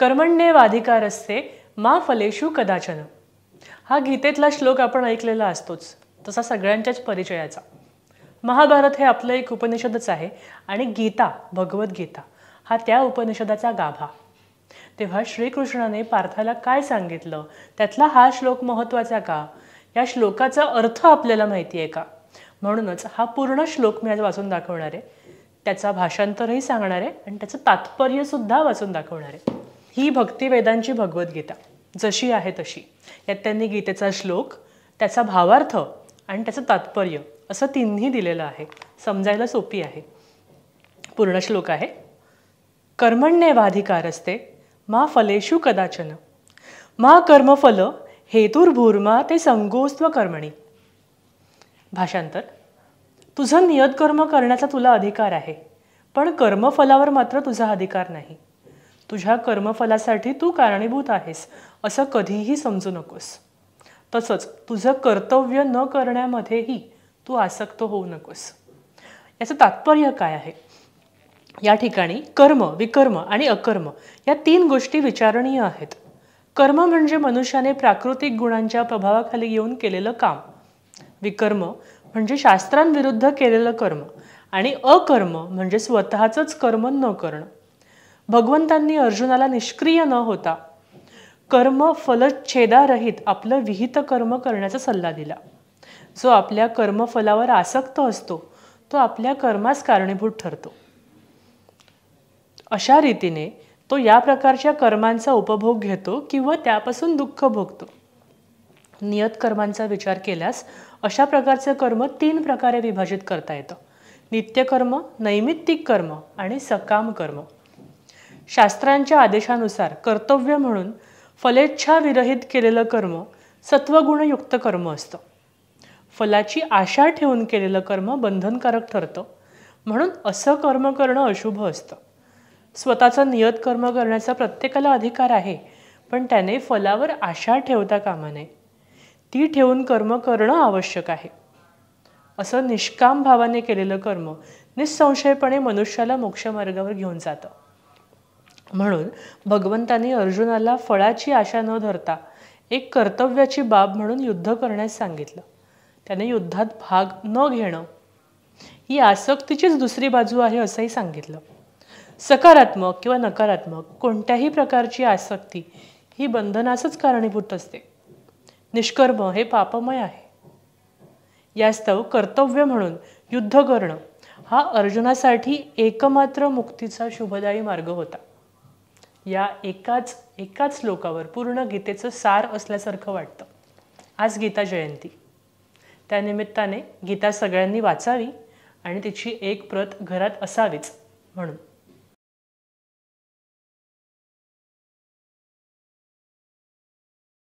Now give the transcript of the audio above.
कर्मण्येवाधिकारस्ते मा फलेषु कदाचन। हा गीतेतला श्लोक आपण ऐकलेला असतोच, तसा सगळ्यांच्याच परिचयाचा। महाभारत हे आपलं एक उपनिषदच आहे आणि गीता, भगवद्गीता हा त्या उपनिषदाचा गाभा। तेव्हा श्रीकृष्णाने पार्थाला काय सांगितलं, त्यातला हा श्लोक महत्त्वाचा का, या श्लोकाचा अर्थ आपल्याला माहिती आहे का? म्हणूनच हा पूर्ण श्लोक मी आज वाचून दाखवणार आहे, त्याचा भाषांतरही सांगणार आहे आणि त्याचं तात्पर्य सुद्धा वाचून दाखवणार आहे। ही भक्तिवेदांची भगवद्गीता जशी आहे तशी, यात त्यांनी गीतेचा श्लोक, त्याचा भावार्थ आणि त्याचं तात्पर्य असं तिन्ही दिलेलं आहे। समजायला सोपी आहे। पूर्ण श्लोक आहे, कर्मण्येवाधिकारस्ते मा फलेषु कदाचन मा कर्मफल हेतुर्भूर्मा ते संगोस्त्व कर्मणी। भाषांतर, तुझं नियत कर्म करण्याचा तुला अधिकार आहे, पण कर्मफलावर मात्र तुझा अधिकार नाही। तुझ्या कर्मफलासाठी तू कारणीभूत आहेस असं कधीही समजू नकोस। तसंच तुझं कर्तव्य न करण्यामध्येही तू आसक्त होऊ नकोस। याचं तात्पर्य काय आहे? या ठिकाणी कर्म, विकर्म आणि अकर्म या तीन गोष्टी विचारणीय आहेत। कर्म म्हणजे मनुष्याने प्राकृतिक गुणांच्या प्रभावाखाली येऊन केलेलं काम। विकर्म म्हणजे शास्त्रांविरुद्ध केलेलं कर्म आणि अकर्म म्हणजे स्वतःचंच कर्म न करणं। भगवंतांनी अर्जुनाला निष्क्रिय न होता कर्म फलच्छेदारहित आपलं विहित कर्म करण्याचा सल्ला दिला। जो आपल्या कर्मफलावर आसक्त असतो तो आपल्या कर्मास कारणीभूत ठरतो। अशा रीतीने तो या प्रकारच्या कर्मांचा उपभोग घेतो किंवा त्यापासून दुःख भोगतो। नियत कर्मांचा विचार केल्यास अशा प्रकारचे कर्म तीन प्रकारे विभाजित करता येतं: नित्यकर्म, नैमित्तिक कर्म आणि सकाम कर्म। शास्त्रांच्या आदेशानुसार कर्तव्य म्हणून फलेच्छा विरहित केलेलं कर्म सत्वगुणयुक्त कर्म असतं। फलाची आशा ठेवून केलेलं कर्म बंधनकारक ठरतं, म्हणून असं कर्म करणं अशुभ असतं। स्वतःचं नियत कर्म करण्याचा प्रत्येकाला अधिकार आहे, पण त्याने फलावर आशा ठेवता कामा नये। ती ठेवून कर्म करणं आवश्यक आहे। असं निष्काम भावाने केलेलं कर्म निसंशयपणे मनुष्याला मोक्षमार्गावर घेऊन जातं। म्हणून भगवंतांनी अर्जुनाला फळाची आशा न धरता एक कर्तव्याची बाब म्हणून युद्ध करण्यास सांगितलं। त्याने युद्धात भाग न घेणं ही आसक्तीचीच दुसरी बाजू आहे असंही सांगितलं। सकारात्मक किंवा नकारात्मक कोणत्याही प्रकारची आसक्ती ही बंधनासच कारणीभूत असते। निष्कर्म हे पापमय आहे। यास्तव कर्तव्य म्हणून युद्ध करणं हा अर्जुनासाठी एकमात्र मुक्तीचा शुभदायी मार्ग होता। या एकाच श्लोकावर पूर्ण गीतेचं सार असल्यासारखं वाटतं। आज गीता जयंती, त्यानिमित्ताने गीता सगळ्यांनी वाचावी आणि तिची एक प्रत घरात असावीच म्हणून।